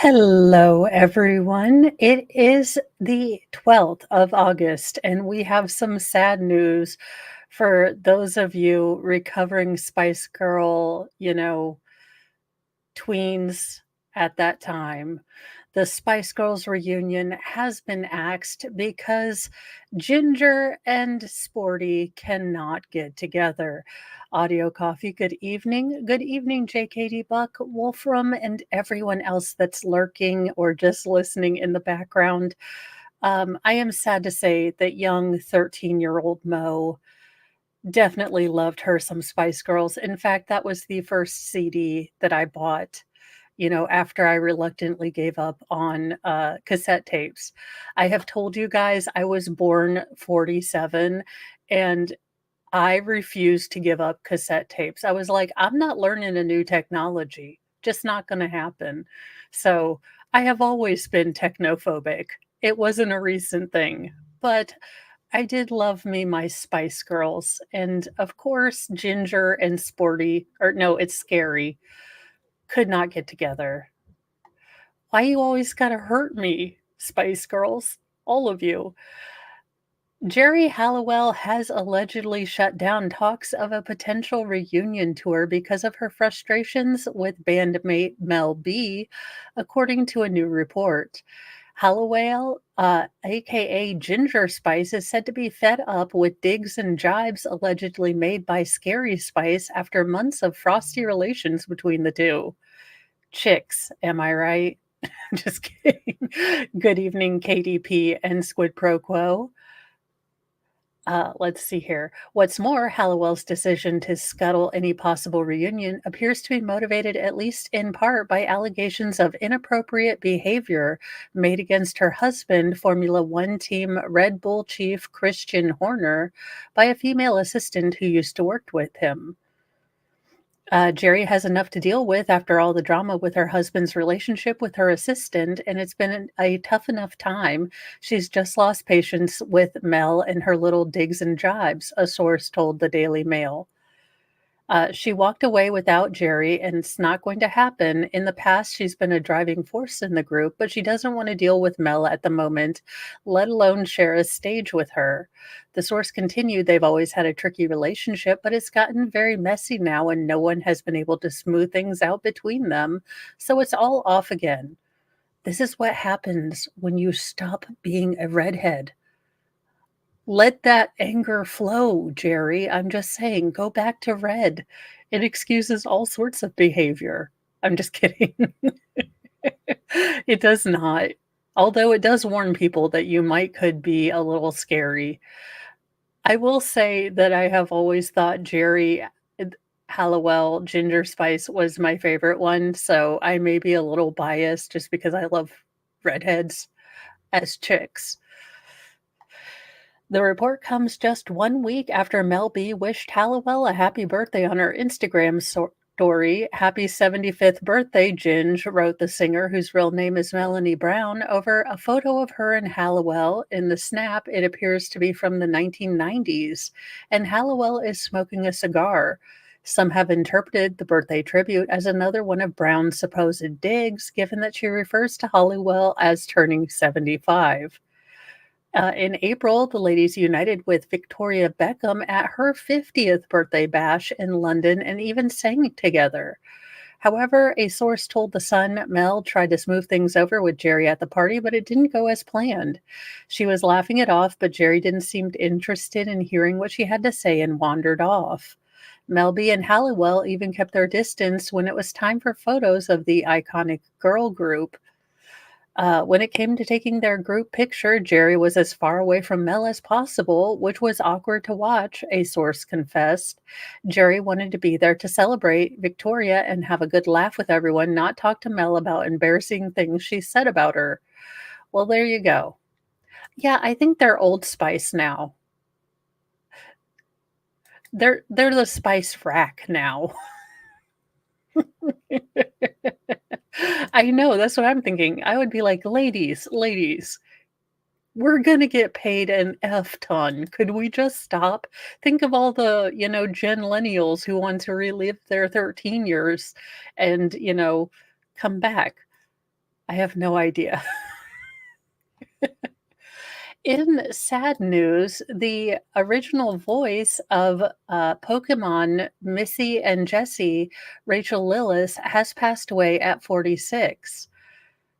Hello, everyone. It is the 12th of August, and we have some sad news for those of you recovering Spice Girl, tweens at that time. The Spice Girls reunion has been axed because Ginger and Sporty cannot get together. Audio Coffee, good evening. Good evening, JKD Buck, Wolfram, and everyone else that's lurking or just listening in the background. I am sad to say that young 13-year-old Mo definitely loved her some Spice Girls. In fact, that was the first CD that I bought, after I reluctantly gave up on cassette tapes. I have told you guys I was born 47 and I refused to give up cassette tapes. I was like, I'm not learning a new technology, just not going to happen. So I have always been technophobic. It wasn't a recent thing, but I did love me my Spice Girls. And of course, Ginger and Sporty, or no, it's Scary, could not get together. Why you always gotta hurt me, Spice Girls? All of you. Jerry Halliwell has allegedly shut down talks of a potential reunion tour because of her frustrations with bandmate Mel B, according to a new report. Halliwell, aka Ginger Spice, is said to be fed up with digs and jibes allegedly made by Scary Spice after months of frosty relations between the two. Chicks, am I right? Just kidding. Good evening, KDP and Squid Pro Quo. Let's see here. What's more, Halliwell's decision to scuttle any possible reunion appears to be motivated, at least in part, by allegations of inappropriate behavior made against her husband, Formula One team Red Bull chief Christian Horner, by a female assistant who used to work with him. Jerry has enough to deal with after all the drama with her husband's relationship with her assistant, and it's been a tough enough time. She's just lost patience with Mel and her little digs and jibes, a source told the Daily Mail. She walked away without Jerry, and it's not going to happen. In the past, she's been a driving force in the group, but she doesn't want to deal with Mel at the moment, let alone share a stage with her. The source continued, they've always had a tricky relationship, but it's gotten very messy now, and no one has been able to smooth things out between them, so it's all off again. This is what happens when you stop being a redhead. Let that anger flow, Jerry. I'm just saying, go back to red. It excuses all sorts of behavior. I'm just kidding. It does not. Although it does warn people that you might could be a little scary. I will say that I have always thought Jerry Halliwell Ginger Spice was my favorite one, so I may be a little biased just because I love redheads as chicks. The report comes just 1 week after Mel B wished Halliwell a happy birthday on her Instagram story. Happy 75th birthday, Ginge, wrote the singer, whose real name is Melanie Brown, over a photo of her and Halliwell. In the snap, it appears to be from the 1990s, and Halliwell is smoking a cigar. Some have interpreted the birthday tribute as another one of Brown's supposed digs, given that she refers to Halliwell as turning 75. In April, the ladies united with Victoria Beckham at her 50th birthday bash in London and even sang together. However, a source told The Sun Mel tried to smooth things over with Jerry at the party, but it didn't go as planned. She was laughing it off, but Jerry didn't seem interested in hearing what she had to say and wandered off. Melby and Halliwell even kept their distance when it was time for photos of the iconic girl group. When it came to taking their group picture, Jerry was as far away from Mel as possible, which was awkward to watch, a source confessed. Jerry wanted to be there to celebrate Victoria and have a good laugh with everyone, not talk to Mel about embarrassing things she said about her. Well, there you go. Yeah, I think they're Old Spice now. They're the Spice rack now. I know, that's what I'm thinking. I would be like, ladies, we're gonna get paid an F ton. Could we just stop? Think of all the, Genlennials who want to relive their 13 years and, come back. I have no idea. In sad news, the original voice of Pokemon Missy and Jessie, Rachel Lillis, has passed away at 46.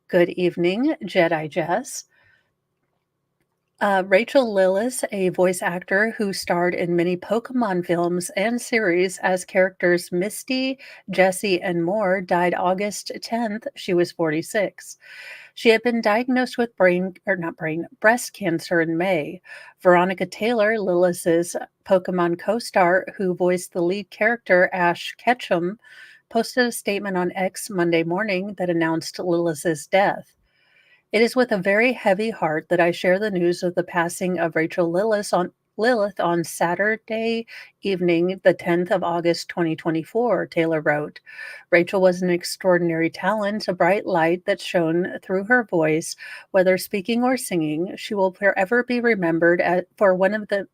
Good evening, Jedi Jess. Rachel Lillis, a voice actor who starred in many Pokemon films and series as characters Misty, Jessie, and more, died August 10th. She was 46. She had been diagnosed with breast cancer in May. Veronica Taylor, Lillis's Pokemon co-star who voiced the lead character Ash Ketchum, posted a statement on X Monday morning that announced Lillis's death. It is with a very heavy heart that I share the news of the passing of Rachel Lilith on Saturday evening, the 10th of August, 2024, Taylor wrote. Rachel was an extraordinary talent, a bright light that shone through her voice, whether speaking or singing. She will forever be remembered for one of the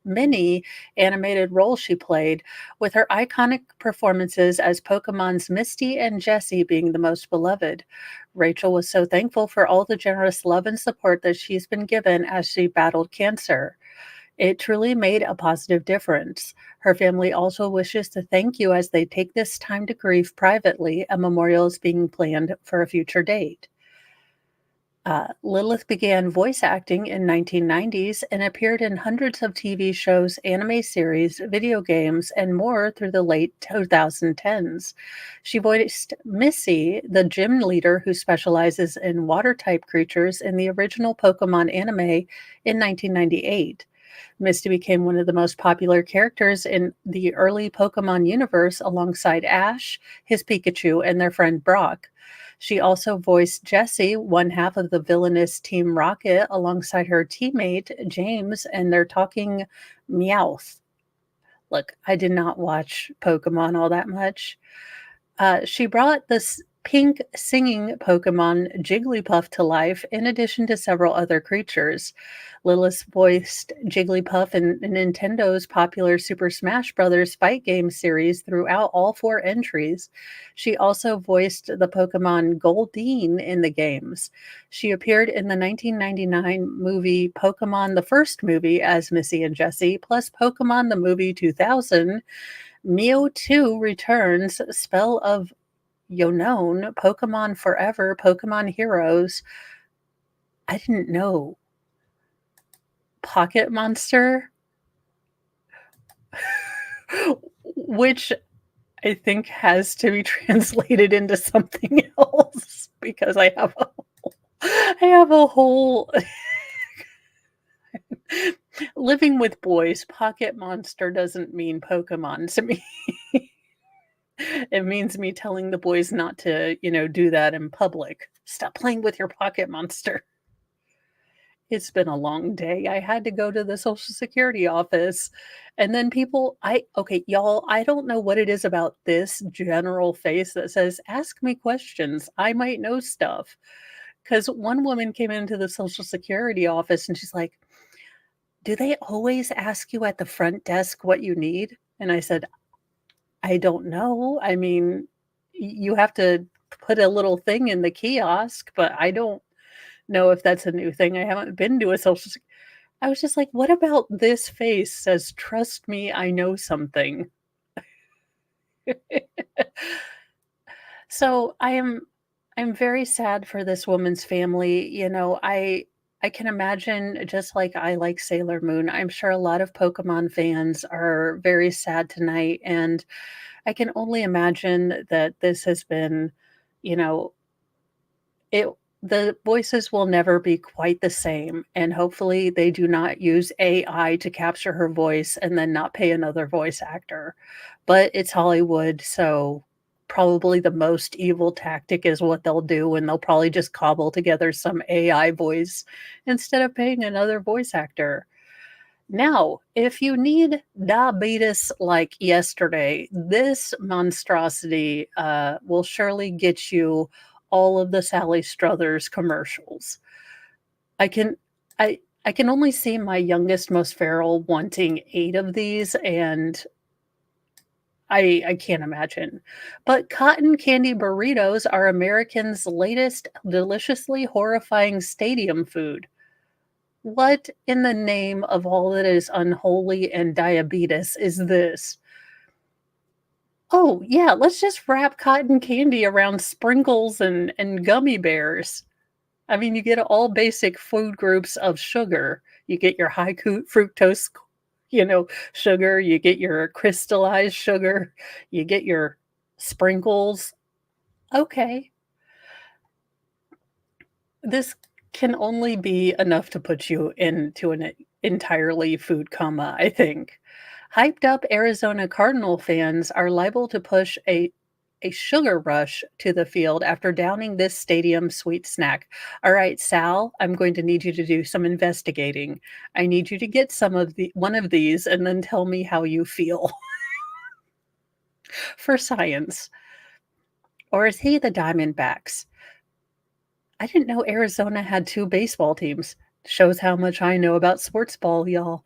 many animated roles she played, with her iconic performances as Pokemon's Misty and Jessie being the most beloved. Rachel was so thankful for all the generous love and support that she's been given as she battled cancer. It truly made a positive difference. Her family also wishes to thank you as they take this time to grieve privately. A memorial is being planned for a future date. Lilith began voice acting in 1990s and appeared in hundreds of TV shows, anime series, video games, and more through the late 2010s. She voiced Missy, the gym leader who specializes in water-type creatures in the original Pokemon anime in 1998. Misty became one of the most popular characters in the early Pokemon universe alongside Ash, his Pikachu, and their friend Brock. She also voiced Jessie, one half of the villainous Team Rocket, alongside her teammate James and their talking Meowth. Look, I did not watch Pokemon all that much. She brought this pink singing Pokemon Jigglypuff to life, in addition to several other creatures. Lilith voiced Jigglypuff in Nintendo's popular Super Smash Bros. Fight game series throughout all four entries. She also voiced the Pokemon Goldeen in the games. She appeared in the 1999 movie Pokemon the First Movie as Missy and Jessie, plus Pokemon the Movie 2000, Mewtwo Returns, Spell of Yonon, Pokemon Forever, Pokemon Heroes. I didn't know. Pocket Monster, which I think has to be translated into something else because I have a whole living with boys. Pocket Monster doesn't mean Pokemon to me. It means me telling the boys not to, do that in public. Stop playing with your Pocket Monster. It's been a long day. I had to go to the Social Security office. And then okay, y'all, I don't know what it is about this general face that says, ask me questions. I might know stuff. Because one woman came into the Social Security office and she's like, do they always ask you at the front desk what you need? And I said, I don't know. I mean, you have to put a little thing in the kiosk, but I don't know if that's a new thing. I haven't been to a I was just like, what about this face says, trust me, I know something. So I'm very sad for this woman's family. I can imagine, just like I like Sailor Moon, I'm sure a lot of Pokemon fans are very sad tonight. And I can only imagine that this has been, you know, it the voices will never be quite the same, and hopefully they do not use AI to capture her voice and then not pay another voice actor. But it's Hollywood, so probably the most evil tactic is what they'll do, and they'll probably just cobble together some AI voice instead of paying another voice actor. Now, if you need diabetes like yesterday, this monstrosity will surely get you all of the Sally Struthers commercials. I can I can only see my youngest, most feral wanting 8 of these, and I can't imagine. But cotton candy burritos are Americans' latest deliciously horrifying stadium food. What in the name of all that is unholy and diabetes is this? Oh, yeah, let's just wrap cotton candy around sprinkles and gummy bears. I mean, you get all basic food groups of sugar. You get your high fructose, sugar, you get your crystallized sugar, you get your sprinkles. Okay, this can only be enough to put you into an entirely food coma, I think. Hyped up Arizona Cardinal fans are liable to push a sugar rush to the field after downing this stadium sweet snack. All right, Sal, I'm going to need you to do some investigating. I need you to get some of the one of these and then tell me how you feel for science. Or is he the Diamondbacks? I didn't know Arizona had 2 baseball teams. Shows how much I know about sports ball, y'all.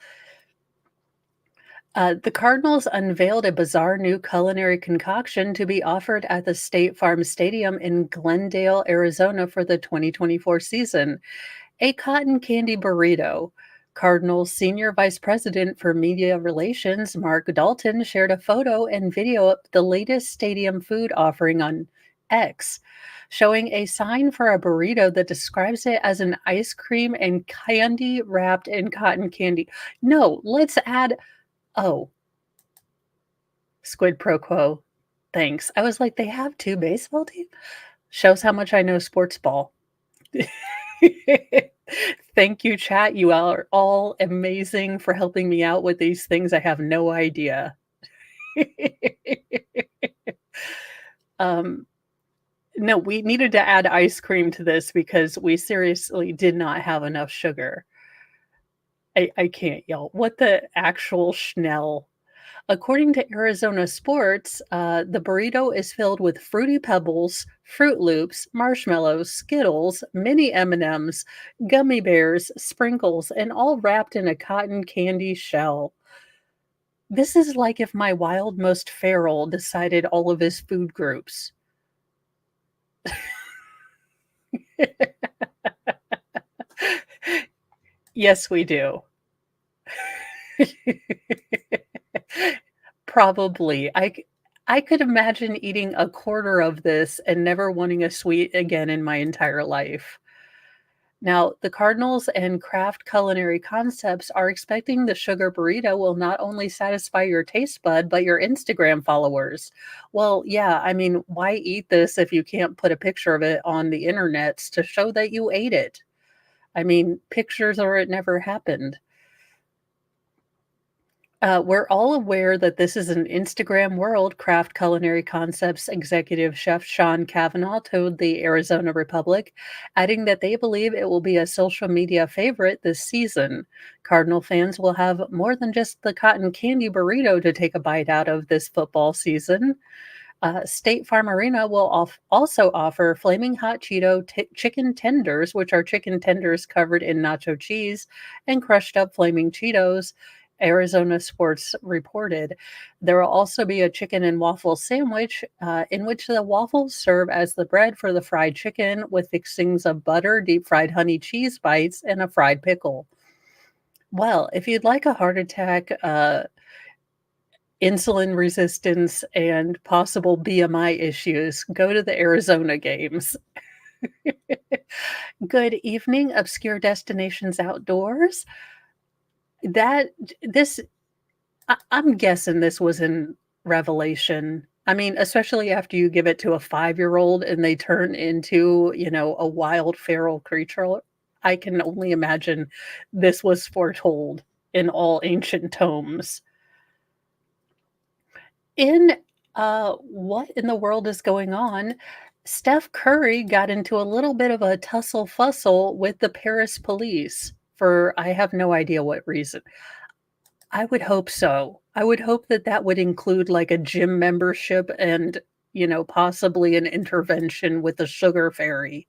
The Cardinals unveiled a bizarre new culinary concoction to be offered at the State Farm Stadium in Glendale, Arizona for the 2024 season. A cotton candy burrito. Cardinals senior vice president for media relations, Mark Dalton, shared a photo and video of the latest stadium food offering on X, showing a sign for a burrito that describes it as an ice cream and candy wrapped in cotton candy. No, let's add, oh, squid pro quo. Thanks. I was like, they have 2 baseball teams? Shows how much I know sports ball. Thank you, chat. You are all amazing for helping me out with these things. I have no idea. um, no, we needed to add ice cream to this because we seriously did not have enough sugar. I can't yell. What the actual Schnell? According to Arizona Sports, the burrito is filled with Fruity Pebbles, Fruit Loops, marshmallows, Skittles, mini M&Ms, gummy bears, sprinkles, and all wrapped in a cotton candy shell. This is like if my wild most feral decided all of his food groups. Yes, we do. Probably. I could imagine eating a quarter of this and never wanting a sweet again in my entire life. Now, the Cardinals and Kraft Culinary Concepts are expecting the sugar burrito will not only satisfy your taste bud, but your Instagram followers. Well, yeah, I mean, why eat this if you can't put a picture of it on the internets to show that you ate it? I mean, pictures or it never happened. We're all aware that this is an Instagram world, Kraft Culinary Concepts executive chef Sean Cavanaugh told the Arizona Republic, adding that they believe it will be a social media favorite this season. Cardinal fans will have more than just the cotton candy burrito to take a bite out of this football season. State Farm Arena will also offer flaming hot Cheeto chicken tenders, which are chicken tenders covered in nacho cheese and crushed up flaming Cheetos. Arizona Sports reported. There will also be a chicken and waffle sandwich in which the waffles serve as the bread for the fried chicken with fixings of butter, deep fried honey cheese bites, and a fried pickle. Well, if you'd like a heart attack, insulin resistance, and possible BMI issues, go to the Arizona games. Good evening, Obscure Destinations Outdoors. That this I'm guessing this was in Revelation. I mean, especially after you give it to a 5-year-old and they turn into, a wild feral creature. I can only imagine this was foretold in all ancient tomes. In what in the world is going on? Steph Curry got into a little bit of a tussle fussle with the Paris police for I have no idea what reason. I would hope so. I would hope that that would include like a gym membership and, possibly an intervention with the sugar fairy.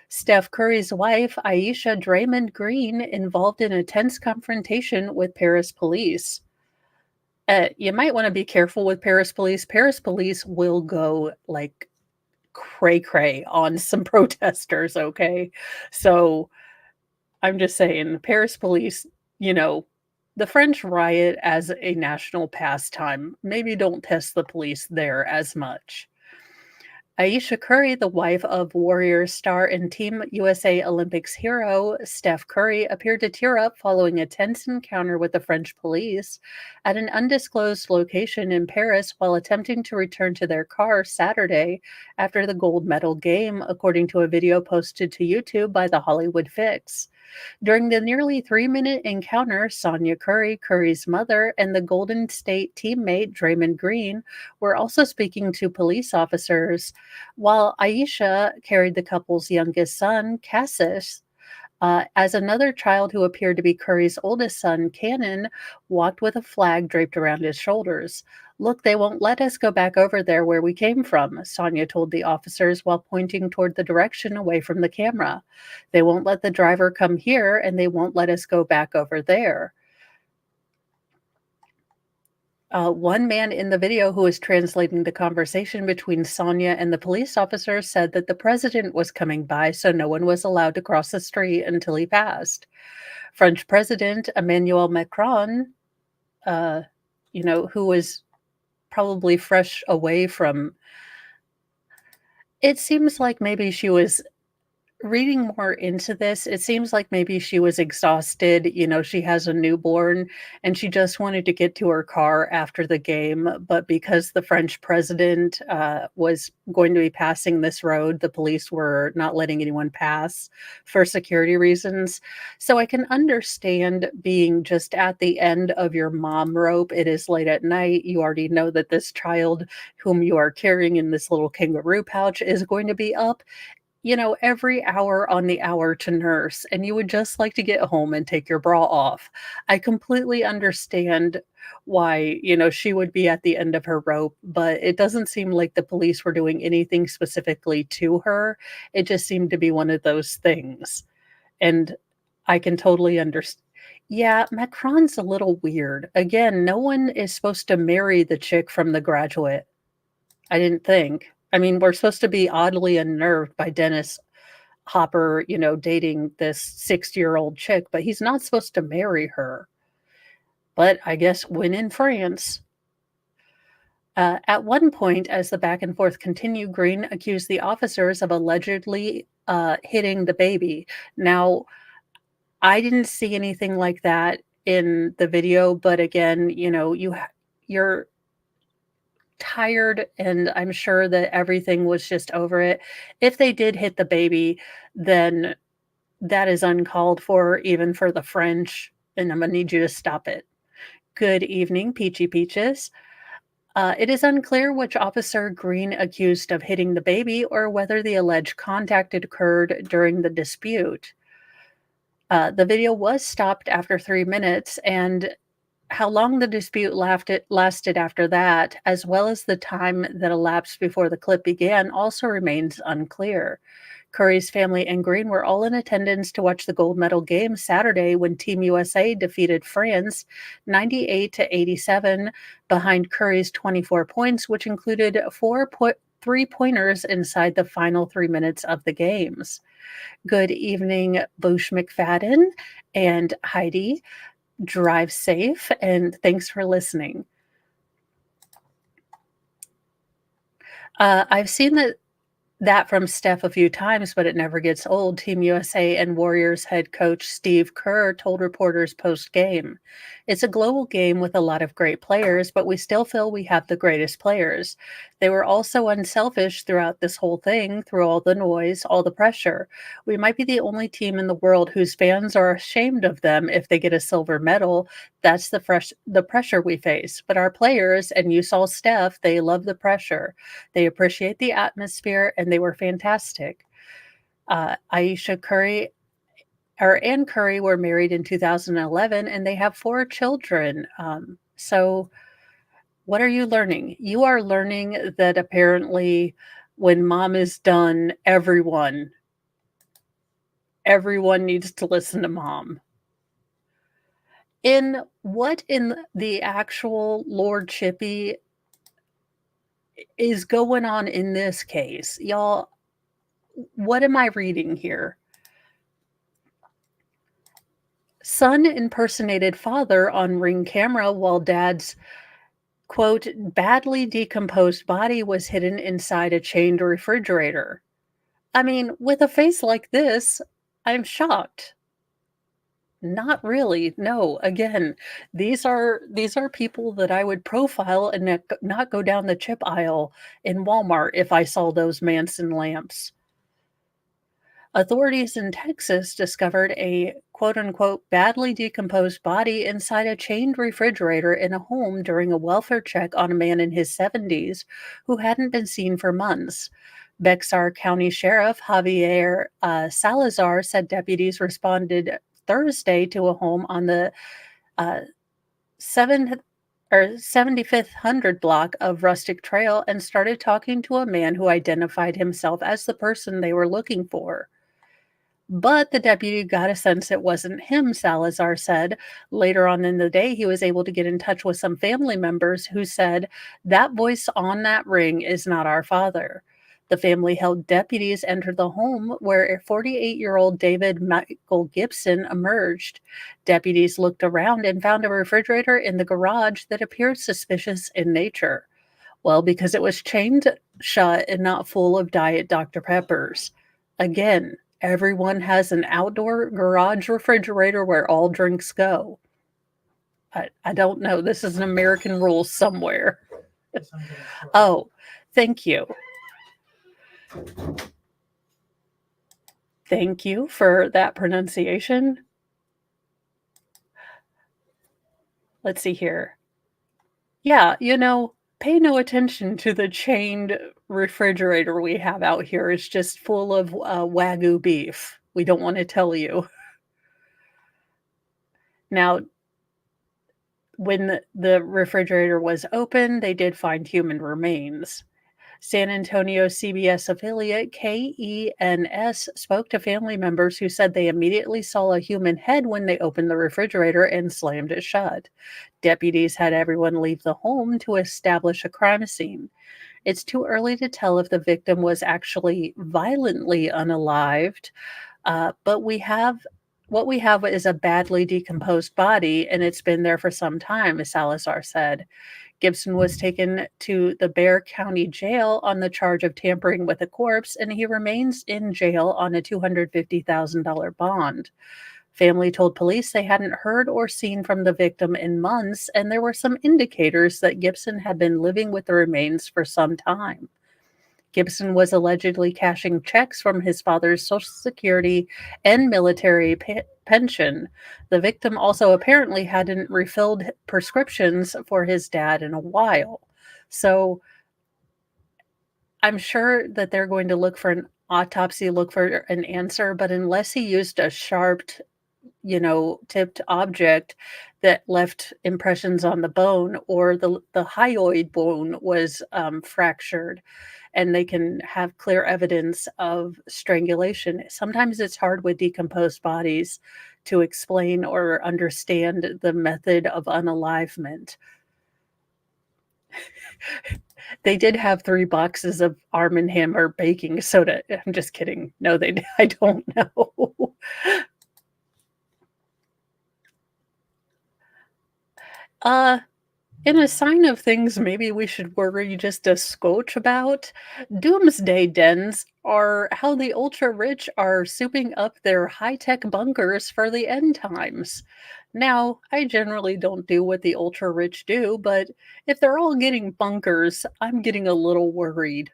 Steph Curry's wife, Aisha Draymond Green, involved in a tense confrontation with Paris police. You might wanna be careful with Paris police. Paris police will go, like, cray cray on some protesters, okay? So, I'm just saying, Paris police, you know, the French riot as a national pastime, maybe don't test the police there as much. Aisha Curry, the wife of Warriors star and Team USA Olympics hero Steph Curry, appeared to tear up following a tense encounter with the French police at an undisclosed location in Paris while attempting to return to their car Saturday after the gold medal game, according to a video posted to YouTube by The Hollywood Fix. During the nearly 3-minute encounter, Sonia Curry, Curry's mother, and the Golden State teammate Draymond Green were also speaking to police officers, while Aisha carried the couple's youngest son, Cassis, as another child who appeared to be Curry's oldest son, Cannon, walked with a flag draped around his shoulders. Look, they won't let us go back over there where we came from, Sonia told the officers while pointing toward the direction away from the camera. They won't let the driver come here and they won't let us go back over there. One man in the video who was translating the conversation between Sonia and the police officer said that the president was coming by, so no one was allowed to cross the street until he passed. French President Emmanuel Macron, uh, who was probably fresh away from it seems like maybe she was reading more into this, it seems like maybe she was exhausted, she has a newborn and she just wanted to get to her car after the game, but because the French president, was going to be passing this road, the police were not letting anyone pass for security reasons. So I can understand being just at the end of your mom rope. It is late at night. You already know that this child whom you are carrying in this little kangaroo pouch is going to be up every hour on the hour to nurse, and you would just like to get home and take your bra off. I completely understand why, she would be at the end of her rope, but it doesn't seem like the police were doing anything specifically to her. It just seemed to be one of those things. And I can totally understand. Yeah, Macron's a little weird. Again, no one is supposed to marry the chick from The Graduate. I didn't think. I mean, we're supposed to be oddly unnerved by Dennis Hopper, dating this 60-year-old chick, but he's not supposed to marry her. But I guess when in France. At one point, as the back and forth continued, Green accused the officers of allegedly hitting the baby. Now, I didn't see anything like that in the video, but again, you're tired, and I'm sure that everything was just over it. If they did hit the baby, then that is uncalled for, even for the French, and I'm gonna need you to stop it. Good evening, Peachy Peaches. It is unclear which officer Green accused of hitting the baby or whether the alleged contact had occurred during the dispute. The video was stopped after 3 minutes, and how long the dispute lasted after that, as well as the time that elapsed before the clip began, also remains unclear. Curry's family and Green were all in attendance to watch the gold medal game Saturday when Team USA defeated France 98 to 87 behind Curry's 24 points, which included 3-pointers inside the final 3 minutes of the games. Good evening, Bush McFadden and Heidi. Drive safe, and thanks for listening. I've seen that from Steph a few times, but it never gets old. Team USA and Warriors head coach Steve Kerr told reporters post-game, "It's a global game with a lot of great players, but we still feel we have the greatest players. They were all so unselfish throughout this whole thing, through all the noise, all the pressure. We might be the only team in the world whose fans are ashamed of them if they get a silver medal. That's the pressure we face. But our players, and you saw Steph, they love the pressure. They appreciate the atmosphere, and they were fantastic." Aisha Curry and Curry were married in 2011, and they have 4 children. So what are you learning? You are learning that apparently when mom is done, everyone needs to listen to mom. What in the actual Lord Chippy is going on in this case? Y'all, what am I reading here? Son impersonated father on Ring camera while dad's, quote, badly decomposed body was hidden inside a chained refrigerator. I mean, with a face like this, I'm shocked. Not really. No. Again, these are people that I would profile and not go down the chip aisle in Walmart if I saw those Manson lamps. Authorities in Texas discovered a quote unquote badly decomposed body inside a chained refrigerator in a home during a welfare check on a man in his 70s who hadn't been seen for months. Bexar County Sheriff Javier Salazar said deputies responded Thursday to a home on the uh, 7th or 75th hundred block of Rustic Trail and started talking to a man who identified himself as the person they were looking for. But the deputy got a sense it wasn't him, Salazar said. Later on in the day, he was able to get in touch with some family members who said, that voice on that ring is not our father. The family held deputies entered the home where 48-year-old David Michael Gibson emerged. Deputies looked around and found a refrigerator in the garage that appeared suspicious in nature. Well, because it was chained shut and not full of Diet Dr. Peppers. Again, everyone has an outdoor garage refrigerator where all drinks go. I don't know. This is an American rule somewhere. Oh, thank you. Thank you for that pronunciation. Let's see here. Yeah, pay no attention to the chained refrigerator we have out here. It's just full of Wagyu beef. We don't want to tell you. Now, when the refrigerator was open, they did find human remains. San Antonio CBS affiliate KENS spoke to family members who said they immediately saw a human head when they opened the refrigerator and slammed it shut. Deputies had everyone leave the home to establish a crime scene. It's too early to tell if the victim was actually violently unalived, but what we have is a badly decomposed body, and it's been there for some time, as Salazar said. Gibson was taken to the Bexar County Jail on the charge of tampering with a corpse, and he remains in jail on a $250,000 bond. Family told police they hadn't heard or seen from the victim in months, and there were some indicators that Gibson had been living with the remains for some time. Gibson was allegedly cashing checks from his father's Social Security and military pension. The victim also apparently hadn't refilled prescriptions for his dad in a while. So I'm sure that they're going to look for an autopsy, look for an answer, but unless he used a sharp, tipped object that left impressions on the bone, or the hyoid bone was fractured, and they can have clear evidence of strangulation. Sometimes it's hard with decomposed bodies to explain or understand the method of unalivement. They did have 3 boxes of Arm& Hammer baking soda. I'm just kidding. No, I don't know. In a sign of things maybe we should worry just a scotch about, doomsday dens are how the ultra-rich are souping up their high-tech bunkers for the end times. Now, I generally don't do what the ultra-rich do, but if they're all getting bunkers, I'm getting a little worried.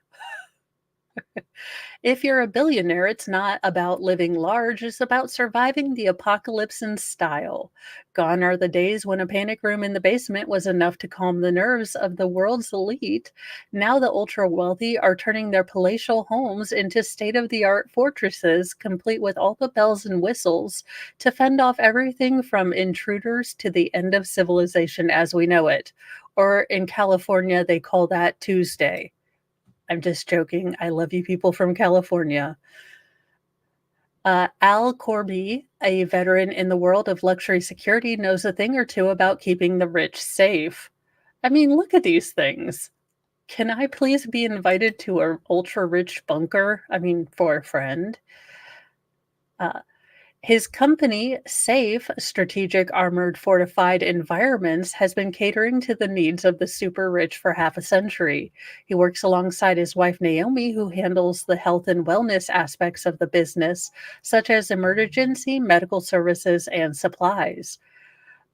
If you're a billionaire, it's not about living large, it's about surviving the apocalypse in style. Gone are the days when a panic room in the basement was enough to calm the nerves of the world's elite. Now the ultra wealthy are turning their palatial homes into state of the art fortresses, complete with all the bells and whistles to fend off everything from intruders to the end of civilization as we know it. Or in California, they call that Tuesday. I'm just joking. I love you people from California. Al Corby, a veteran in the world of luxury security, knows a thing or two about keeping the rich safe. I mean, look at these things. Can I please be invited to a ultra rich bunker? I mean, for a friend. Uh, His company, SAFE Strategic Armored Fortified Environments, has been catering to the needs of the super rich for half a century. He works alongside his wife, Naomi, who handles the health and wellness aspects of the business, such as emergency medical services and supplies.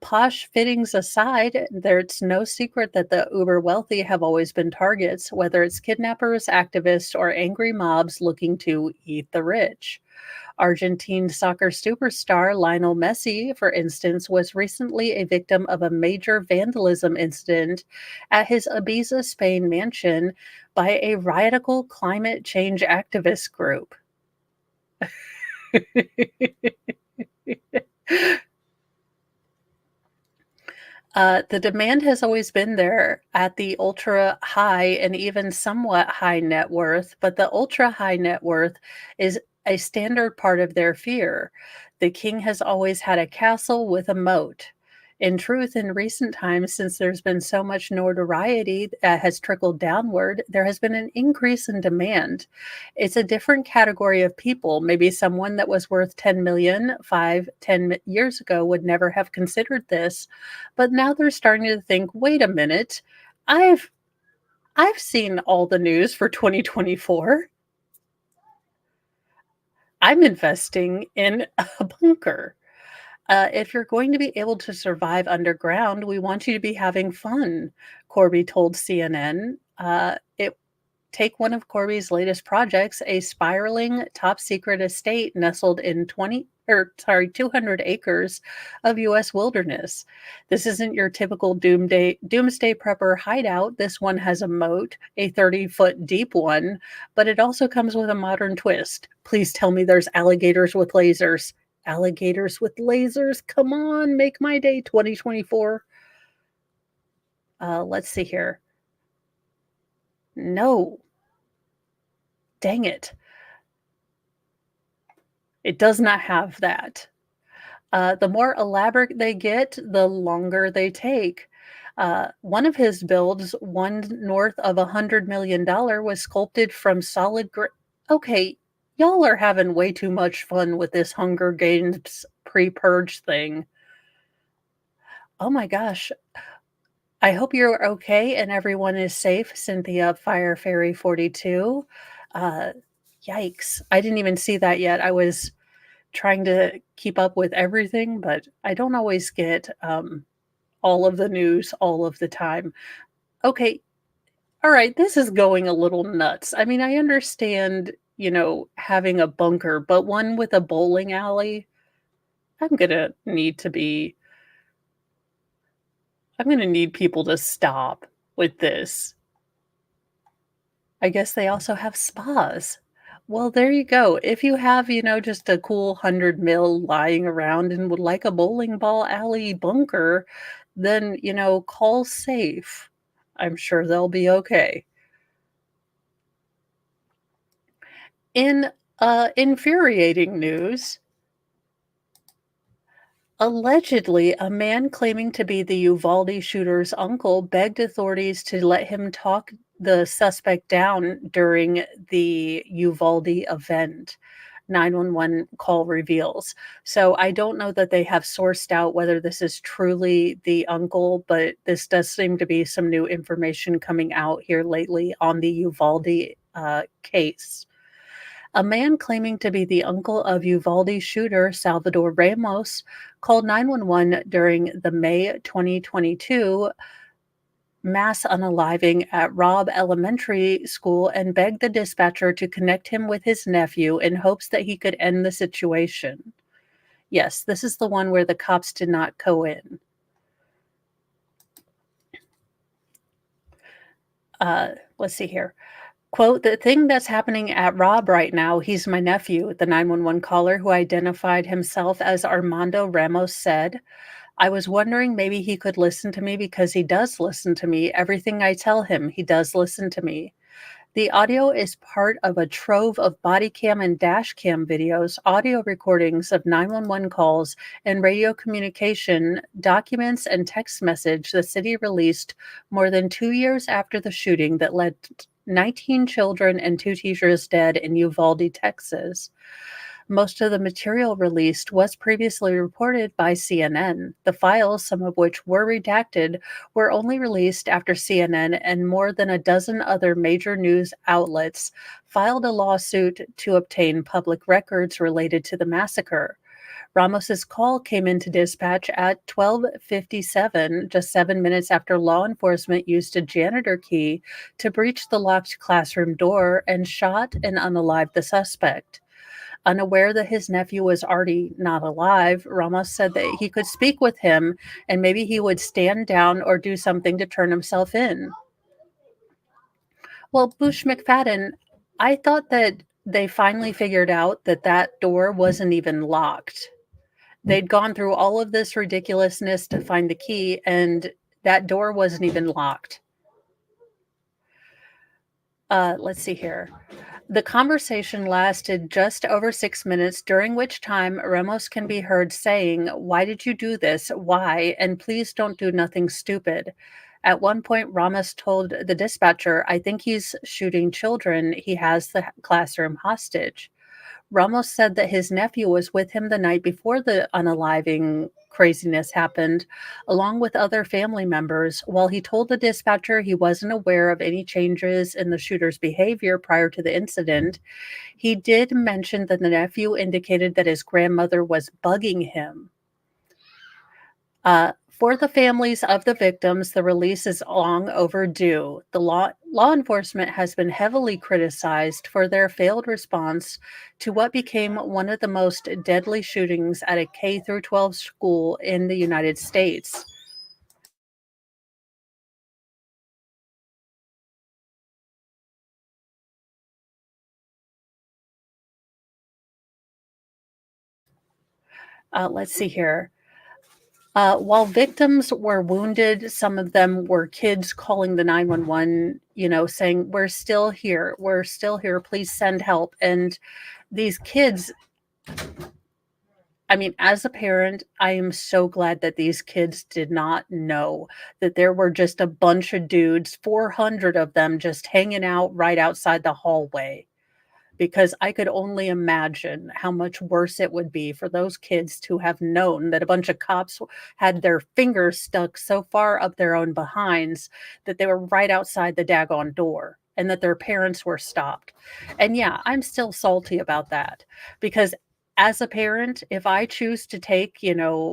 Posh fittings aside, there's no secret that the uber wealthy have always been targets, whether it's kidnappers, activists, or angry mobs looking to eat the rich. Argentine soccer superstar Lionel Messi, for instance, was recently a victim of a major vandalism incident at his Ibiza, Spain mansion by a radical climate change activist group. The demand has always been there at the ultra high and even somewhat high net worth, but the ultra high net worth is a standard part of their fear. The king has always had a castle with a moat. In truth, in recent times, since there's been so much notoriety that has trickled downward, there has been an increase in demand. It's a different category of people. Maybe someone that was worth 10 million 5, 10 years ago would never have considered this, but now they're starting to think, wait a minute, I've I've seen all the news for 2024. I'm investing in a bunker. If you're going to be able to survive underground, we want you to be having fun, Corby told CNN. It Take one of Corby's latest projects, a spiraling top secret estate nestled in 200 acres of US wilderness. This isn't your typical doomsday prepper hideout. This one has a moat, a 30-foot deep one, but it also comes with a modern twist. Please tell me there's alligators with lasers. Alligators with lasers. Come on, make my day 2024. Let's see here. No, dang it. It does not have that. The more elaborate they get, the longer they take. One of his builds, one north of $100 million, was sculpted from solid Okay, y'all are having way too much fun with this Hunger Games pre-purge thing. Oh my gosh. I hope you're okay and everyone is safe, Cynthia Fire Fairy 42. Uh, Yikes. I didn't even see that yet. I was trying to keep up with everything, but I don't always get all of the news all of the time. Okay, all right, this is going a little nuts. I mean, I understand, having a bunker, but one with a bowling alley, I'm gonna need to be, I'm gonna need people to stop with this. I guess they also have spas. Well, there you go. If you have, just a cool 100 mil lying around and would like a bowling ball alley bunker, then, call safe. I'm sure they'll be okay. In infuriating news, allegedly, a man claiming to be the Uvalde shooter's uncle begged authorities to let him talk the suspect down during the Uvalde event. 911 call reveals. So I don't know that they have sourced out whether this is truly the uncle, but this does seem to be some new information coming out here lately on the Uvalde case. A man claiming to be the uncle of Uvalde shooter Salvador Ramos called 911 during the May 2022 mass unaliving at Robb Elementary School and begged the dispatcher to connect him with his nephew in hopes that he could end the situation. Yes, this is the one where the cops did not go in. Let's see here. Quote, the thing that's happening at Rob right now, he's my nephew, the 911 caller who identified himself as Armando Ramos said. I was wondering maybe he could listen to me because he does listen to me. Everything I tell him, he does listen to me. The audio is part of a trove of body cam and dash cam videos, audio recordings of 911 calls, and radio communication documents and text message the city released more than 2 years after the shooting that led 19 children and two teachers dead in Uvalde, Texas. Most of the material released was previously reported by CNN. The files, some of which were redacted, were only released after CNN and more than a dozen other major news outlets filed a lawsuit to obtain public records related to the massacre. Ramos's call came into dispatch at 12:57, just 7 minutes after law enforcement used a janitor key to breach the locked classroom door and shot and unalived the suspect. Unaware that his nephew was already not alive, Ramos said that he could speak with him and maybe he would stand down or do something to turn himself in. Well, Bush McFadden, I thought that they finally figured out that that door wasn't even locked. They'd gone through all of this ridiculousness to find the key, and that door wasn't even locked. Let's see here. The conversation lasted just over 6 minutes, during which time Ramos can be heard saying, "Why did you do this? Why? And please don't do nothing stupid." At one point, Ramos told the dispatcher, "I think he's shooting children. He has the classroom hostage." Ramos said that his nephew was with him the night before the unaliving craziness happened, along with other family members. While he told the dispatcher he wasn't aware of any changes in the shooter's behavior prior to the incident, he did mention that the nephew indicated that his grandmother was bugging him. For the families of the victims, the release is long overdue. The law enforcement has been heavily criticized for their failed response to what became one of the most deadly shootings at a K through 12 school in the United States. Let's see here. While victims were wounded, some of them were kids calling the 911, saying, "We're still here. We're still here. Please send help." And these kids, I mean, as a parent, I am so glad that these kids did not know that there were just a bunch of dudes, 400 of them, just hanging out right outside the hallway, because I could only imagine how much worse it would be for those kids to have known that a bunch of cops had their fingers stuck so far up their own behinds that they were right outside the daggone door and that their parents were stopped. And yeah, I'm still salty about that because as a parent, if I choose to take,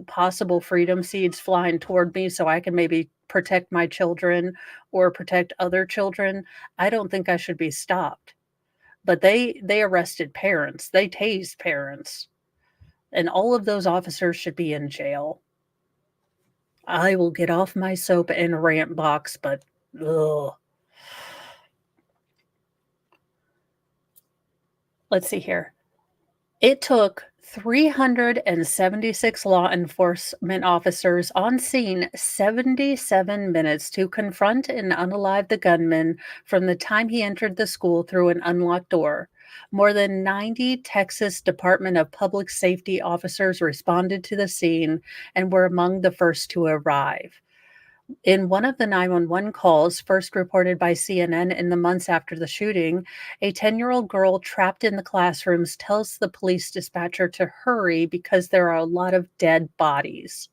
possible freedom seeds flying toward me so I can maybe protect my children or protect other children, I don't think I should be stopped. But they arrested parents, they tased parents, and all of those officers should be in jail. I will get off my soap and rant box, but ugh. Let's see here. It took 376 law enforcement officers on scene 77 minutes to confront and unalive the gunman from the time he entered the school through an unlocked door. More than 90 Texas Department of Public Safety officers responded to the scene and were among the first to arrive. In one of the 911 calls, first reported by CNN in the months after the shooting, a 10-year-old girl trapped in the classrooms tells the police dispatcher to hurry because there are a lot of dead bodies.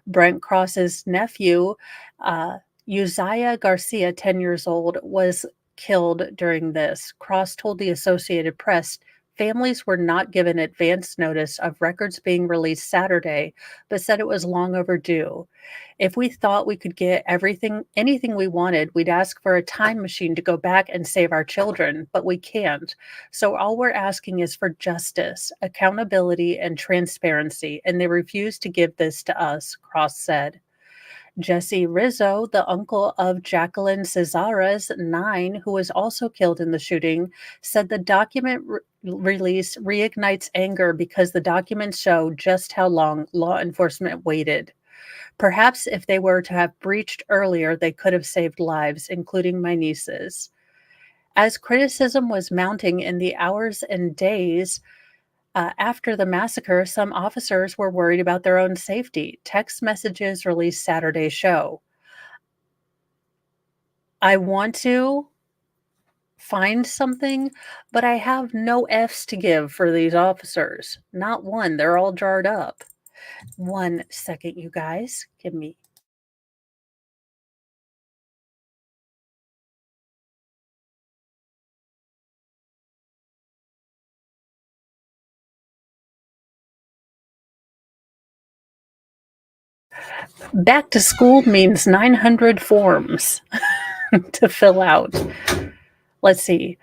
Brent Cross's nephew, Uzziah Garcia, 10 years old, was killed during this. Cross told the Associated Press families were not given advance notice of records being released Saturday, but said it was long overdue. If we thought we could get anything we wanted, we'd ask for a time machine to go back and save our children, but we can't. So all we're asking is for justice, accountability, and transparency, and they refuse to give this to us, Cross said. Jesse Rizzo, the uncle of Jacqueline Cesares, 9, who was also killed in the shooting, said the document release reignites anger because the documents show just how long law enforcement waited. Perhaps if they were to have breached earlier, they could have saved lives, including my nieces. As criticism was mounting in the hours and days after the massacre, some officers were worried about their own safety. Text messages released Saturday show. I want to find something, but I have no F's to give for these officers. Not one. They're all jarred up. 1 second, you guys. Give me back to school means 900 forms to fill out. Let's see.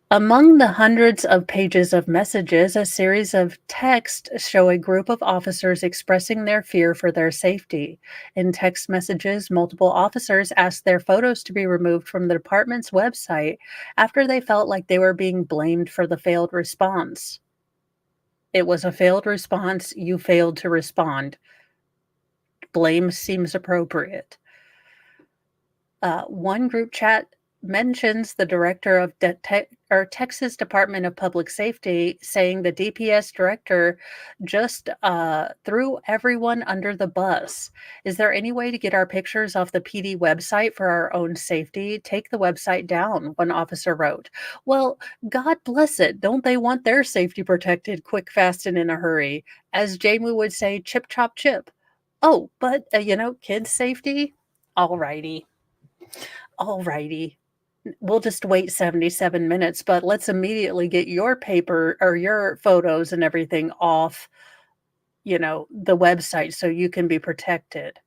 Among the hundreds of pages of messages, a series of texts show a group of officers expressing their fear for their safety. In text messages, multiple officers asked their photos to be removed from the department's website after they felt like they were being blamed for the failed response. It was a failed response. You failed to respond. Blame seems appropriate. One group chat mentions the director of Texas Department of Public Safety saying the DPS director just threw everyone under the bus. Is there any way to get our pictures off the PD website for our own safety? Take the website down, one officer wrote. Well, God bless it. Don't they want their safety protected quick, fast, and in a hurry? As Jamie would say, chip, chop, chip. Oh, but, kids' safety? All righty. All righty. We'll just wait 77 minutes, but let's immediately get your paper or your photos and everything off, the website so you can be protected.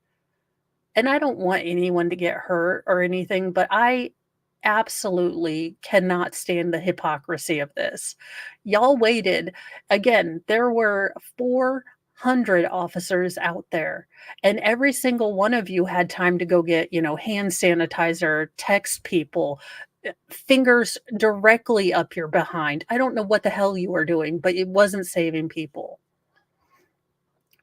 And I don't want anyone to get hurt or anything, but I absolutely cannot stand the hypocrisy of this. Y'all waited. Again, there were 400 officers out there, and every single one of you had time to go get, hand sanitizer, text people, fingers directly up your behind. I don't know what the hell you were doing, but it wasn't saving people.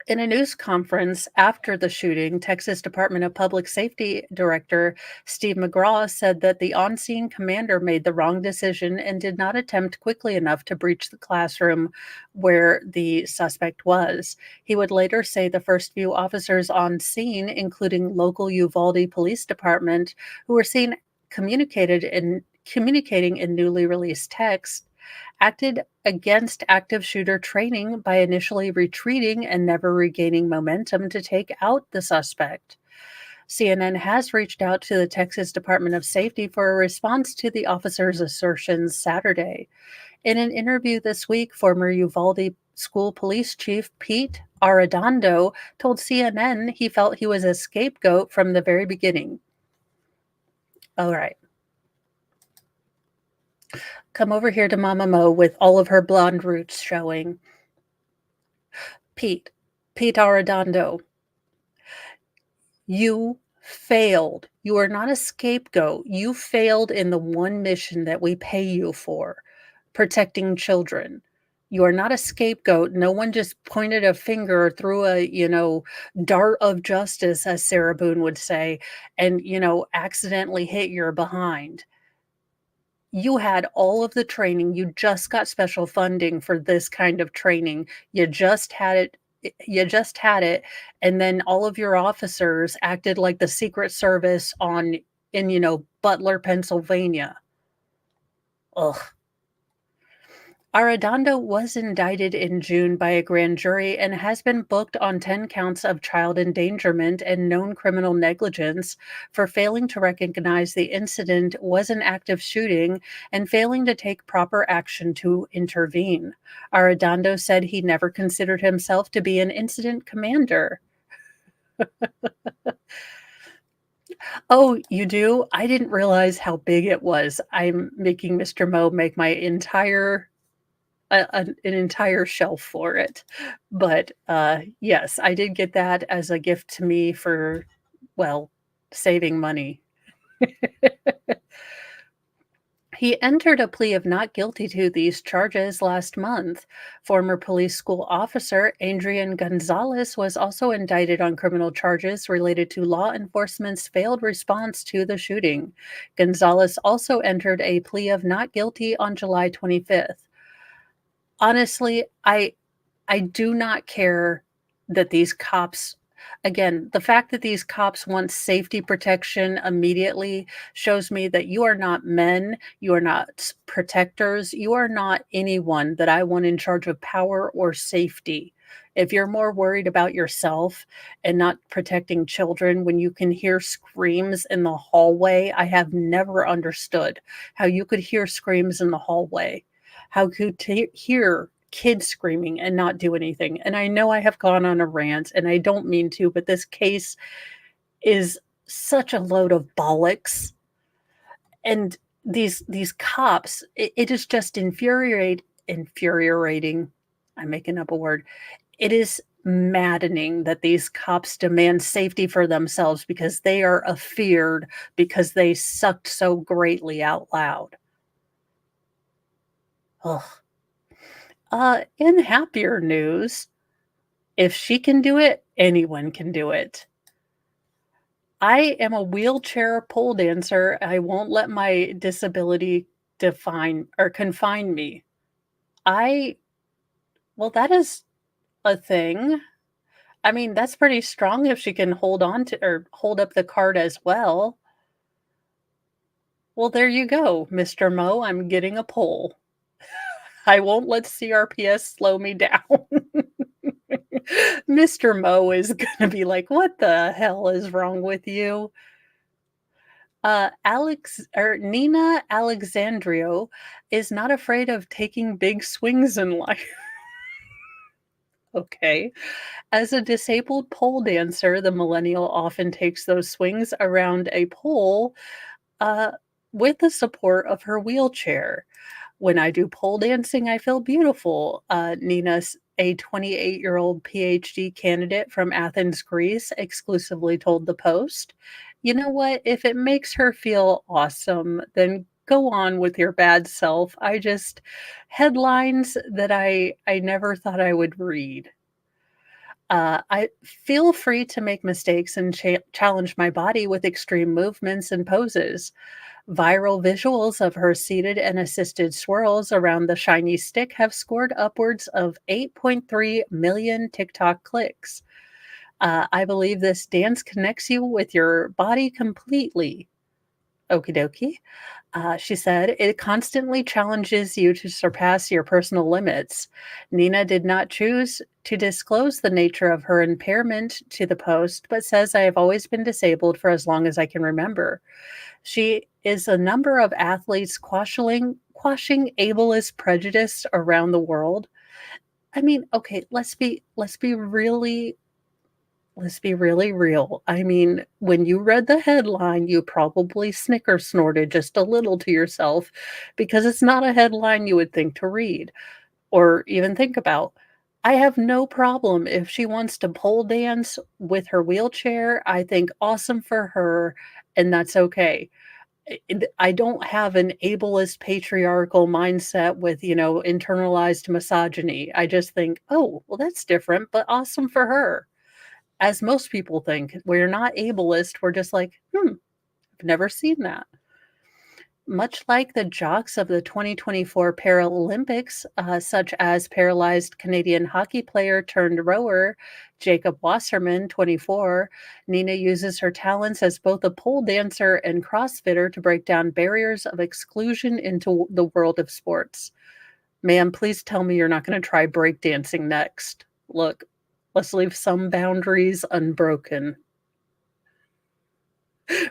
In a news conference after the shooting, Texas Department of Public Safety Director Steve McGraw said that the on scene commander made the wrong decision and did not attempt quickly enough to breach the classroom where the suspect was. He would later say the first few officers on scene, including local Uvalde Police Department, who were seen communicating in newly released text, acted against active shooter training by initially retreating and never regaining momentum to take out the suspect. CNN has reached out to the Texas Department of Safety for a response to the officer's assertions Saturday. In an interview this week, former Uvalde School Police Chief Pete Arredondo told CNN he felt he was a scapegoat from the very beginning. All right. Come over here to Mama Mo with all of her blonde roots showing. Pete Arredondo, you failed. You are not a scapegoat. You failed in the one mission that we pay you for, protecting children. You are not a scapegoat. No one just pointed a finger through a, dart of justice, as Sarah Boone would say, and, accidentally hit your behind. You had all of the training. You just got special funding for this kind of training. You just had it, and then all of your officers acted like the Secret Service in Butler, Pennsylvania. Ugh. Arredondo was indicted in June by a grand jury and has been booked on 10 counts of child endangerment and known criminal negligence for failing to recognize the incident was an active shooting and failing to take proper action to intervene. Arredondo said he never considered himself to be an incident commander. Oh, you do? I didn't realize how big it was. I'm making Mr. Mo make my entire an entire shelf for it. But, yes, I did get that as a gift to me for, well, saving money. He entered a plea of not guilty to these charges last month. Former police school officer Adrian Gonzalez was also indicted on criminal charges related to law enforcement's failed response to the shooting. Gonzalez also entered a plea of not guilty on July 25th. Honestly, I do not care that these cops again, the fact that these cops want safety protection immediately shows me that you are not men, you are not protectors, you are not anyone that I want in charge of power or safety. If you're more worried about yourself and not protecting children when you can hear screams in the hallway, I have never understood how you could hear screams in the hallway. How could hear kids screaming and not do anything. And I know I have gone on a rant and I don't mean to, but this case is such a load of bollocks. And these cops, it is just infuriating. I'm making up a word. It is maddening that these cops demand safety for themselves because they are afeared because they sucked so greatly out loud. Ugh. In happier news, if she can do it, anyone can do it. I am a wheelchair pole dancer. I won't let my disability define or confine me. I well, that is a thing. I mean, that's pretty strong if she can hold on to or hold up the cart as well. Well, there you go, Mr. Mo. I'm getting a pole. I won't let CRPS slow me down. Mr. Mo is gonna be like, "What the hell is wrong with you?" Alex or Nina Alexandrio is not afraid of taking big swings in life. Okay. As a disabled pole dancer, the millennial often takes those swings around a pole uh, with the support of her wheelchair. When I do pole dancing, I feel beautiful. Nina's a 28-year-old PhD candidate from Athens, Greece, exclusively told the Post. You know what? If it makes her feel awesome, then go on with your bad self. I just headlines that I never thought I would read. I feel free to make mistakes and challenge my body with extreme movements and poses. Viral visuals of her seated and assisted swirls around the shiny stick have scored upwards of 8.3 million TikTok clicks. I believe this dance connects you with your body completely. Okie dokie. She said, it constantly challenges you to surpass your personal limits. Nina did not choose to disclose the nature of her impairment to the Post, but says, I have always been disabled for as long as I can remember. She is a number of athletes quashing ableist prejudice around the world. I mean, okay, let's be really real. I mean, when you read the headline, you probably snicker snorted just a little to yourself because it's not a headline you would think to read or even think about. I have no problem if she wants to pole dance with her wheelchair. I think awesome for her, and that's okay. I don't have an ableist patriarchal mindset with, internalized misogyny. I just think, oh, well, that's different, but awesome for her. As most people think, we're not ableist. We're just like, I've never seen that. Much like the jocks of the 2024 Paralympics, such as paralyzed Canadian hockey player turned rower Jacob Wasserman, 24, Nina uses her talents as both a pole dancer and CrossFitter to break down barriers of exclusion into the world of sports. Ma'am, please tell me you're not going to try breakdancing next. Look, let's leave some boundaries unbroken.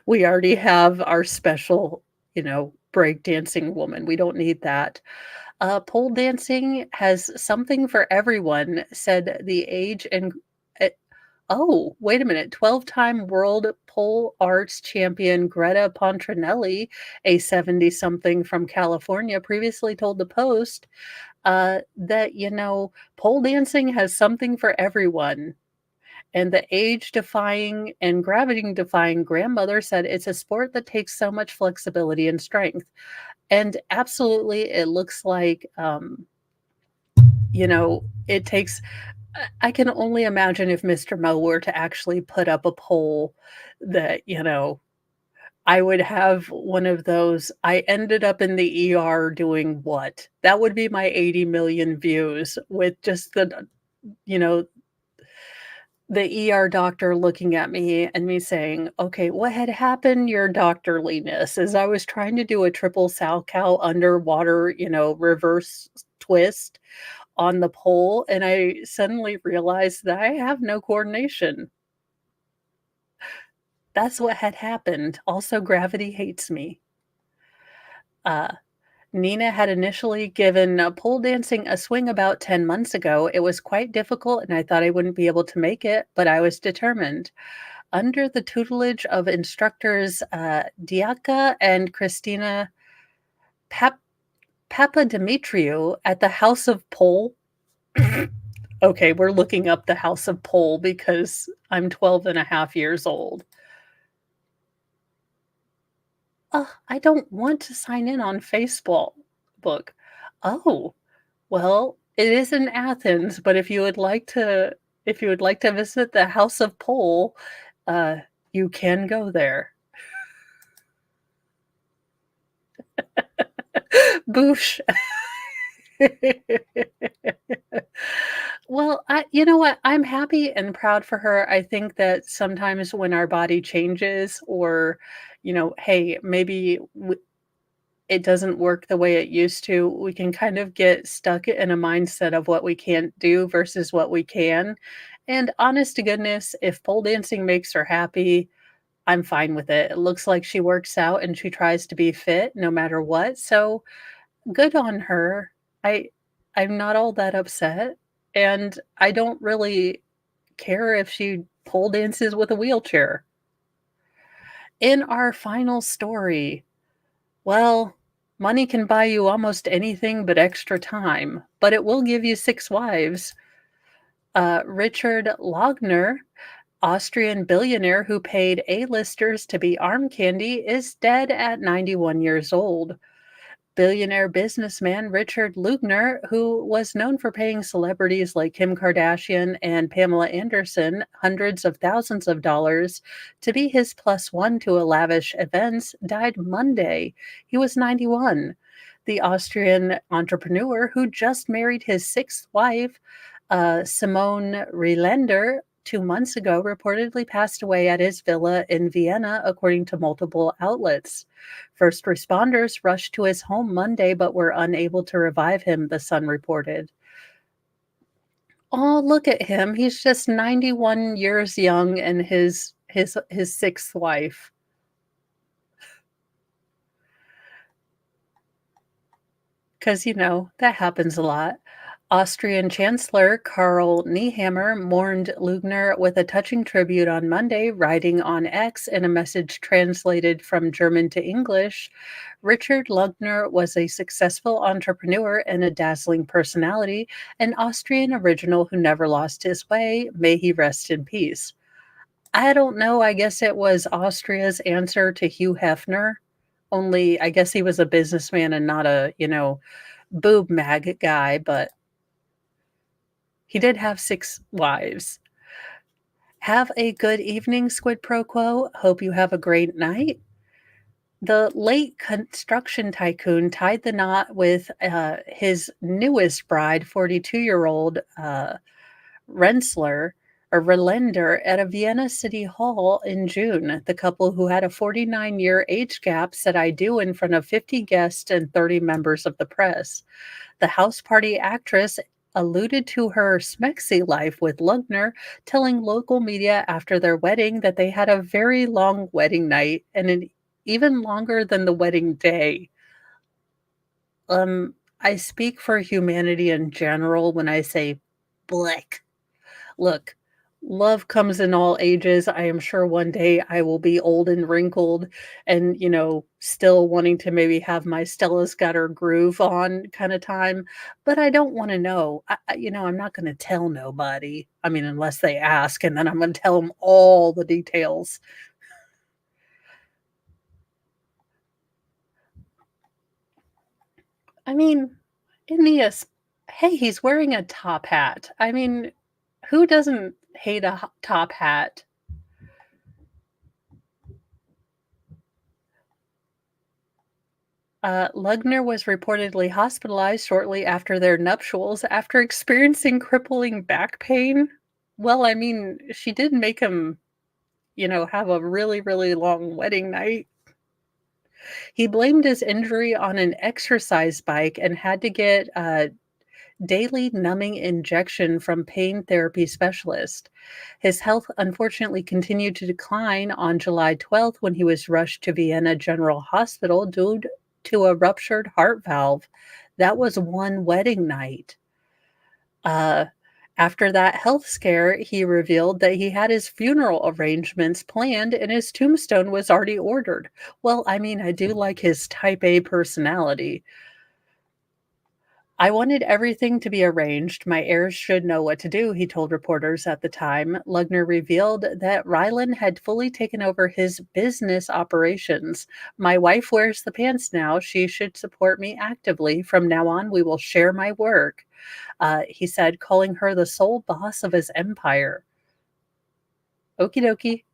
We already have our special, breakdancing woman. We don't need that. Pole dancing has something for everyone, said the age and eh, oh, wait a minute. 12-time world pole arts champion Greta Pontrinelli, a 70-something from California, previously told the Post that, pole dancing has something for everyone. And the age defying and gravity defying grandmother said it's a sport that takes so much flexibility and strength. And absolutely, it looks like, it takes I can only imagine if Mr. Mo were to actually put up a poll that, I would have one of those, "I ended up in the ER doing what?" That would be my 80,000,000 views with just you know, the ER doctor looking at me and me saying, "Okay, what had happened, your doctorliness?" As I was trying to do a triple Salchow underwater, reverse twist on the pole, and I suddenly realized that I have no coordination. That's what had happened. Also, gravity hates me. Uh, Nina had initially given pole dancing a swing about 10 months ago. It was quite difficult, and I thought I wouldn't be able to make it, but I was determined. Under the tutelage of instructors Diaka and Christina Pap- Papadimitriou at the House of Pole. Okay, we're looking up the House of Pole because I'm 12 and a half years old. Ugh, I don't want to sign in on Facebook. Book. Oh, well, it is in Athens, but if you would like to visit the House of Pole, uh, you can go there. Boosh. Well, you know what? I'm happy and proud for her. I think that sometimes when our body changes or, hey, maybe it doesn't work the way it used to, we can kind of get stuck in a mindset of what we can't do versus what we can. And honest to goodness, if pole dancing makes her happy, I'm fine with it. It looks like she works out and she tries to be fit no matter what. So good on her. I I'm not all that upset, and I don't really care if she pole dances with a wheelchair. In our final story, well, money can buy you almost anything but extra time, but it will give you 6 wives. Richard Logner, Austrian billionaire who paid A-listers to be arm candy, is dead at 91 years old. Billionaire businessman Richard Lugner, who was known for paying celebrities like Kim Kardashian and Pamela Anderson hundreds of thousands of dollars to be his plus one to a lavish events, died Monday. He was 91. The Austrian entrepreneur who just married his sixth wife, Simone Rielander, 2 months ago, reportedly passed away at his villa in Vienna, according to multiple outlets. First responders rushed to his home Monday but were unable to revive him, the Sun reported. Oh, look at him. He's just 91 years young and his sixth wife. Because, that happens a lot. Austrian Chancellor Karl Nehammer mourned Lugner with a touching tribute on Monday, writing on X in a message translated from German to English. Richard Lugner was a successful entrepreneur and a dazzling personality, an Austrian original who never lost his way. May he rest in peace. I don't know. I guess it was Austria's answer to Hugh Hefner. Only I guess he was a businessman and not a, boob mag guy, but he did have 6 wives. Have a good evening, Squid Pro Quo. Hope you have a great night. The late construction tycoon tied the knot with his newest bride, 42-year-old Rensler or Relender, at a Vienna City Hall in June. The couple, who had a 49-year age gap, said "I do" in front of 50 guests and 30 members of the press. The house party actress alluded to her smexy life with Lugner, telling local media after their wedding that they had a very long wedding night and an even longer than the wedding day. I speak for humanity in general when I say, "Blick." Look, Love comes in all ages. I am sure one day I will be old and wrinkled and, still wanting to maybe have my Stella's got her groove on kinda time, but I don't wanna know. I'm not gonna tell nobody. I mean, unless they ask, and then I'm gonna tell them all the details. I mean, Aeneas, hey, he's wearing a top hat. I mean, who doesn't hate a top hat? Lugner was reportedly hospitalized shortly after their nuptials after experiencing crippling back pain. Well, I mean, she did make him, have a really, really long wedding night. He blamed his injury on an exercise bike and had to get a daily numbing injection from pain therapy specialist. His health unfortunately continued to decline on July 12th when he was rushed to Vienna General Hospital due to a ruptured heart valve. That was one wedding night. Uh, After that health scare, he revealed that he had his funeral arrangements planned and his tombstone was already ordered. Well, I mean, I do like his type A personality. I wanted everything to be arranged. My heirs should know what to do, he told reporters at the time. Lugner revealed that Rylan had fully taken over his business operations. My wife wears the pants now. She should support me actively. From now on, we will share my work, he said, calling her the sole boss of his empire. Okie dokie.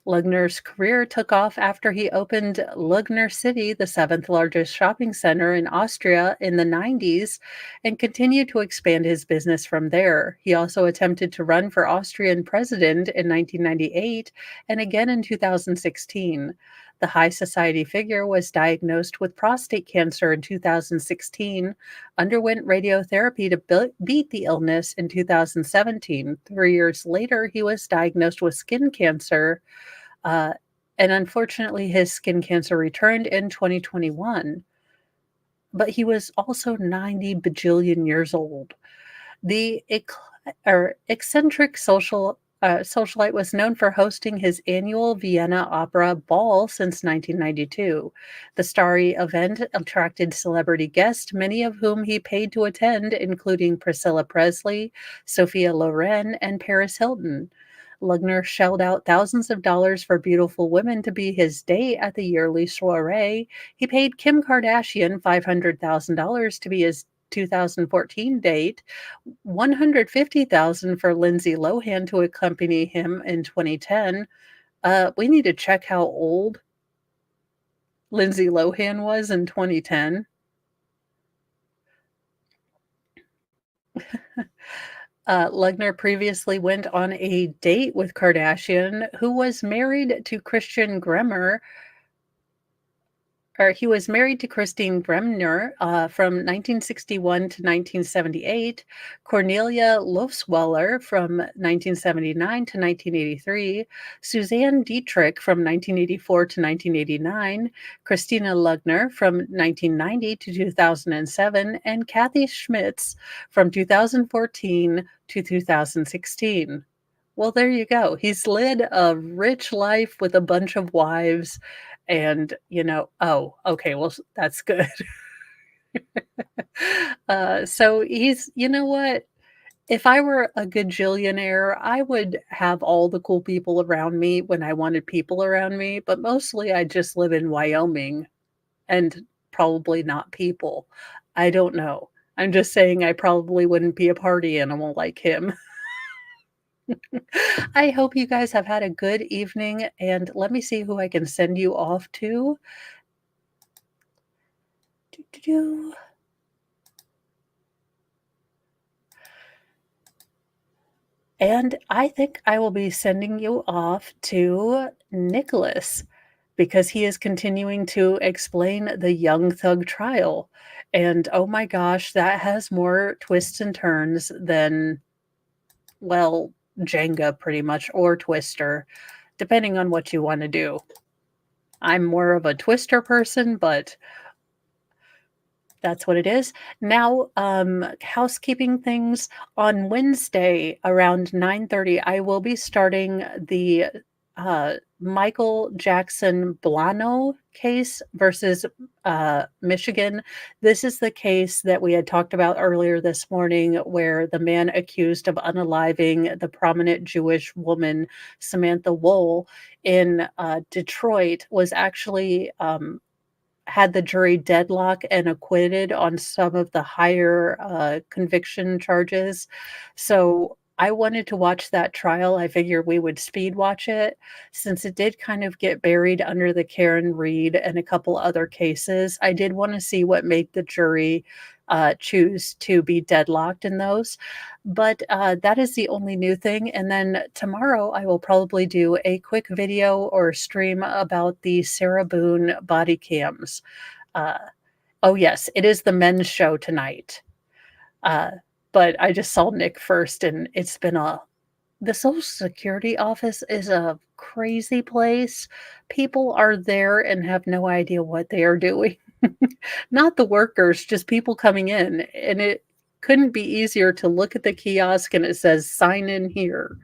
Lugner's career took off after he opened Lugner City, the seventh largest shopping center in Austria, in the 90s, and continued to expand his business from there. He also attempted to run for Austrian president in 1998 and again in 2016. The high society figure was diagnosed with prostate cancer in 2016, underwent radiotherapy to beat the illness in 2017. 3 years later, he was diagnosed with skin cancer, uh, and unfortunately, his skin cancer returned in 2021, but he was also 90 bajillion years old. The eccentric socialite was known for hosting his annual Vienna Opera Ball since 1992. The starry event attracted celebrity guests, many of whom he paid to attend, including Priscilla Presley, Sophia Loren, and Paris Hilton. Lugner shelled out thousands of dollars for beautiful women to be his date at the yearly soiree. He paid Kim Kardashian $500,000 to be his 2014 date, 150,000 for Lindsay Lohan to accompany him in 2010. We need to check how old Lindsay Lohan was in 2010. Lugner previously went on a date with Kardashian, who was married to Christian Gremmer, or he was married to Christine Bremner from 1961 to 1978, Cornelia Lofswaller from 1979 to 1983, Suzanne Dietrich from 1984 to 1989, Christina Lugner from 1990 to 2007, and Kathy Schmitz from 2014 to 2016. Well, there you go. He's led a rich life with a bunch of wives and, oh, okay, well, that's good. So he's you know what? If I were a gajillionaire, I would have all the cool people around me when I wanted people around me, but mostly I just live in Wyoming and probably not people. I don't know. I'm just saying I probably wouldn't be a party animal like him. I hope you guys have had a good evening, and let me see who I can send you off to. Doo-doo-doo. And I think I will be sending you off to Nicholas because he is continuing to explain the Young Thug trial. And oh my gosh, that has more twists and turns than, well, Jenga pretty much, or Twister, depending on what you want to do. I'm more of a Twister person, but That's what it is. Now, housekeeping things. On Wednesday around 9:30, I will be starting the, Michael Jackson Blano case versus, Michigan. This is the case that we had talked about earlier this morning where the man accused of unaliving the prominent Jewish woman, Samantha Woll, in, Detroit was actually, had the jury deadlock and acquitted on some of the higher, conviction charges. So, I wanted to watch that trial. I figured we would speed watch it since it did kind of get buried under the Karen Reed and a couple other cases. I did wanna see what made the jury, choose to be deadlocked in those. But, that is the only new thing, and then tomorrow, I will probably do a quick video or stream about the Sarah Boone body cams. Uh, oh, yes, it is the men's show tonight, uh, but I just saw Nick first, and it's been a the Social Security office is a crazy place. People are there and have no idea what they are doing. Not the workers, just people coming in, and it couldn't be easier to look at the kiosk and it says, "Sign in here."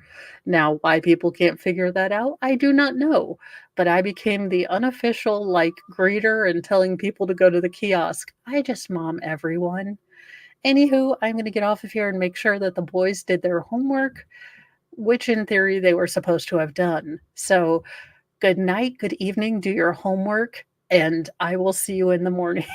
Now, why people can't figure that out, I do not know, but I became the unofficial, like, greeter and telling people to go to the kiosk. I just mom everyone. Anywho, I'm gonna get off of here and make sure that the boys did their homework, which in theory they were supposed to have done. So, good night, good evening, do your homework, and I will see you in the morning.